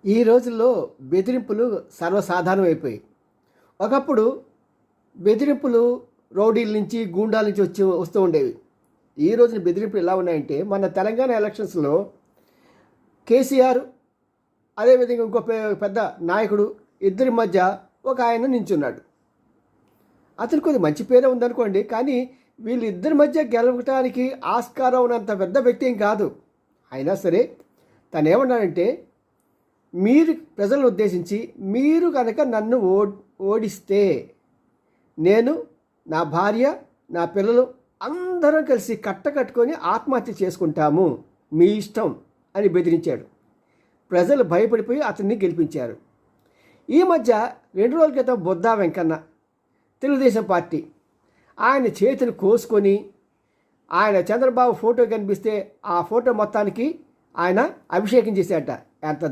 ఈ రోజుల్లో బెదిరింపులు సర్వసాధారణమైపోయాయి. ఒకప్పుడు బెదిరింపులు రౌడీల నుంచి, గూండాల నుంచి వస్తూ ఉండేవి. ఈ రోజున బెదిరింపులు ఎలా ఉన్నాయంటే, మన తెలంగాణ ఎలక్షన్స్‌లో కేసీఆర్, అదేవిధంగా ఇంకో పెద్ద నాయకుడు ఇద్దరి మధ్య ఒక ఆయన నించున్నాడు. అతనికి కొద్దిగా మంచి పేరే ఉందనుకోండి, కానీ వీళ్ళిద్దరి మధ్య గెలవటానికి ఆస్కారం ఉన్నంత పెద్ద వ్యక్తి ఏం కాదు. అయినా సరే తను ఏమన్నాడంటే, మీరు ప్రజలను ఉద్దేశించి మీరు కనుక నన్ను ఓడిస్తే నేను, నా భార్య, నా పిల్లలు అందరం కలిసి కట్టుకొని ఆత్మహత్య చేసుకుంటాము, మీ ఇష్టం అని బెదిరించాడు. ప్రజలు భయపడిపోయి అతన్ని గెలిపించారు. ఈ మధ్య 2 రోజుల క్రితం బొద్దా వెంకన్న, తెలుగుదేశం పార్టీ, ఆయన చేతులు కోసుకొని ఆయన చంద్రబాబు ఫోటో కనిపిస్తే ఆ ఫోటో మొత్తానికి ఆయన అభిషేకం చేశాడట. ఎంత